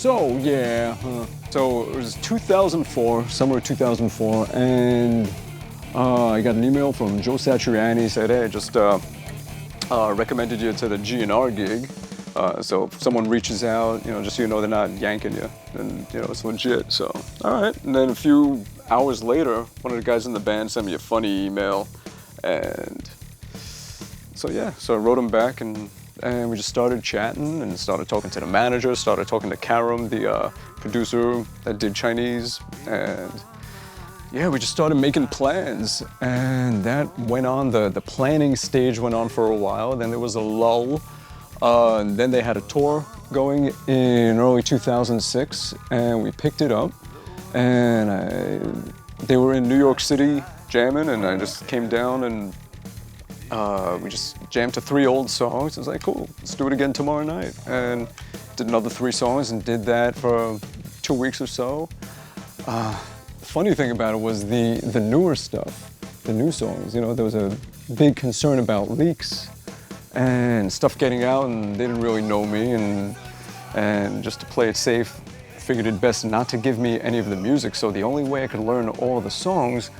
So yeah, so it was 2004, summer of 2004, and I got an email from Joe Satriani. He said, "Hey, just recommended you to the GNR gig. So if someone reaches out, just so you know they're not yanking you, and it's legit." So all right. And then a few hours later, one of the guys in the band sent me a funny email, and so yeah, so I wrote him back and we just started chatting and started talking to the manager, started talking to Karam, the producer that did Chinese, and yeah, we just started making plans, and that went on, the planning stage went on for a while, then there was a lull, and then they had a tour going in early 2006, and we picked it up, and they were in New York City jamming, and I just came down and we just jammed to 3 old songs. I was like, cool, let's do it again tomorrow night. And did another 3 songs and did that for 2 weeks or so. The funny thing about it was the newer stuff, the new songs, there was a big concern about leaks and stuff getting out, and they didn't really know me, and just to play it safe, figured it best not to give me any of the music. So the only way I could learn all of the songs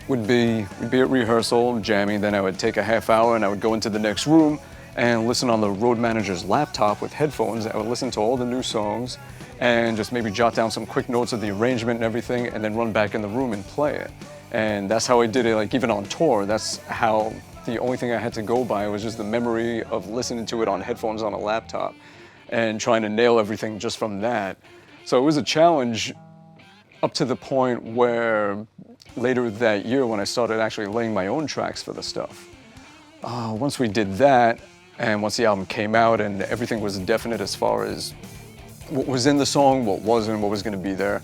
would be at rehearsal, jamming, then I would take a half hour and I would go into the next room and listen on the road manager's laptop with headphones. I would listen to all the new songs and just maybe jot down some quick notes of the arrangement and everything, and then run back in the room and play it. And that's how I did it, like even on tour. That's how, the only thing I had to go by was just the memory of listening to it on headphones on a laptop and trying to nail everything just from that. So it was a challenge up to the point where later that year, when I started actually laying my own tracks for the stuff. Once we did that, and once the album came out and everything was definite as far as what was in the song, what wasn't, what was going to be there,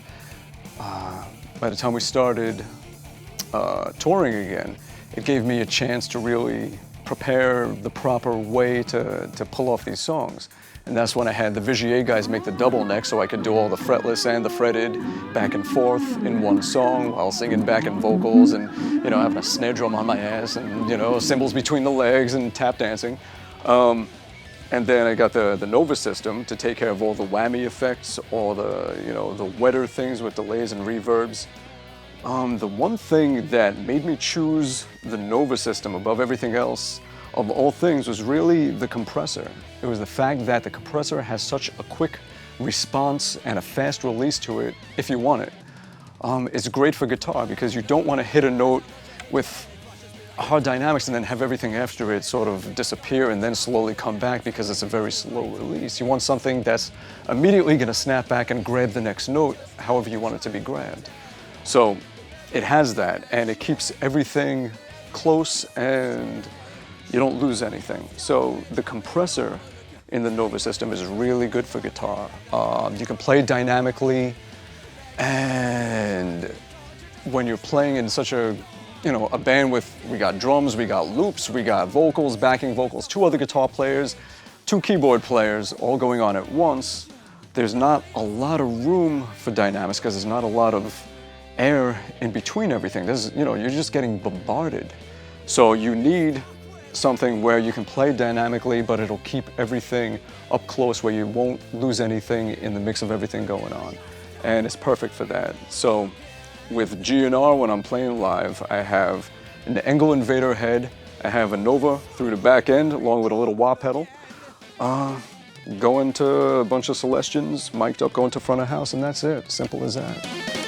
by the time we started touring again, it gave me a chance to really prepare the proper way to pull off these songs. And that's when I had the Vigier guys make the double neck, so I could do all the fretless and the fretted back and forth in one song while singing backing vocals and, having a snare drum on my ass and, cymbals between the legs and tap dancing. And then I got the Nova system to take care of all the whammy effects, all the, the wetter things with delays and reverbs. The one thing that made me choose the Nova system above everything else, of all things, was really the compressor. It was the fact that the compressor has such a quick response and a fast release to it if you want it. It's great for guitar because you don't want to hit a note with hard dynamics and then have everything after it sort of disappear and then slowly come back because it's a very slow release. You want something that's immediately going to snap back and grab the next note however you want it to be grabbed. So it has that, and it keeps everything close and you don't lose anything. So the compressor in the Nova system is really good for guitar. You can play dynamically, and when you're playing in such a band with, we got drums, we got loops, we got vocals, backing vocals, 2 other guitar players, 2 keyboard players, all going on at once, there's not a lot of room for dynamics because there's not a lot of air in between everything. You're just getting bombarded. So you need something where you can play dynamically, but it'll keep everything up close where you won't lose anything in the mix of everything going on. And it's perfect for that. So with GNR, when I'm playing live, I have an Engel Invader head, I have a Nova through the back end along with a little wah pedal, going to a bunch of Celestians, mic'd up, going to front of house, and that's it. Simple as that.